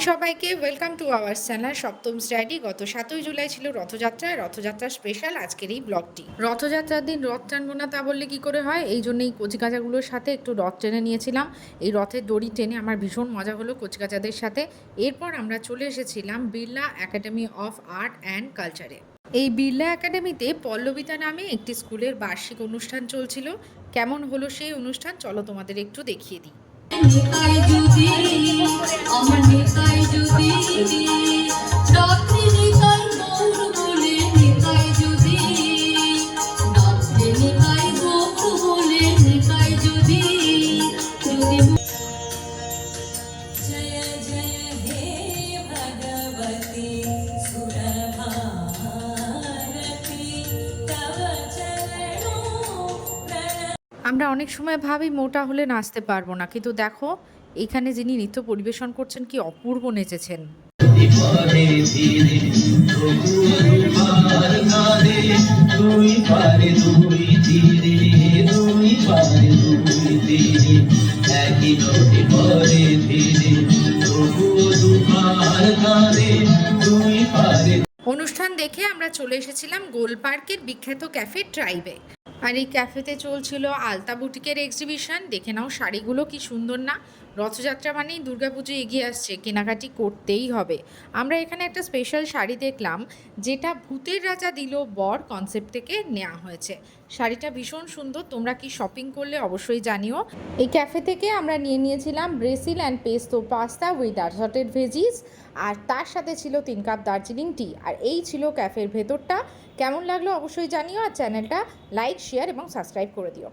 সবাইকে welcome to our channel সপ্তম শ্রেণী। গত 7ই জুলাই ছিল রথযাত্রা স্পেশাল আজকের এই ব্লগটি। রথযাত্রার দিন রথ টানবো না তা বললে কি করে হয়, এই জন্য এই কচিকাচাগুলোর সাথে একটু রথ টেনে নিয়েছিলাম। এই রথের দড়ি টেনে আমার ভীষণ মজা হলো কচিকাচাদের সাথে। এরপর আমরা চলে এসেছিলাম Birla academy of art and কালচারে। এই বিড়লা একাডেমিতে পল্লবিতা নামে একটি স্কুলের বার্ষিক অনুষ্ঠান চলছিল। কেমন হলো সেই অনুষ্ঠান চলো তোমাদের একটু দেখিয়ে দিই। নিতাই যদি আমার নিতাই যদি ডাকতে নিতাই গৌর বলে নিতাই যদি ডাকতে নিতাই গৌর বলে নিতাই যদি যদি জয় জয় হে ভগবতী সুরভারতী তব চরণো আমরা অনেক সময় ভাবি মোটা হলে নাচতে পারবো না, কিন্তু দেখো এখানে যিনি নৃত্য পরিবেশন করছেন কি অপূর্ব নেচেছেন। অনুষ্ঠান দেখে আমরা চলে এসেছিলাম গোল পার্কের বিখ্যাত ক্যাফে ট্রাইবে। আর এই ক্যাফেতে চলছিল আলতা বুটিকের এক্সিবিশন। দেখে নাও শাড়িগুলো কি সুন্দর না। রথযাত্রা মানেই দুর্গাপুজো এগিয়ে আসছে, কেনাকাটি করতেই হবে। আমরা এখানে একটা স্পেশাল শাড়ি দেখলাম, যেটা ভূতের রাজা দিল বর কনসেপ্ট থেকে নেওয়া হয়েছে। শাড়িটা ভীষণ সুন্দর। তোমরা কি শপিং করলে অবশ্যই জানিও। এই ক্যাফে থেকে আমরা নিয়েছিলাম basil and pesto pasta with assorted veggies, আর তার সাথে ছিল 3 কাপ দার্জিলিং টি। আর এই ছিল ক্যাফের ভেতরটা। কেমন লাগলো অবশ্যই জানিও, আর চ্যানেলটা লাইক, শেয়ার এবং সাবস্ক্রাইব করে দিও।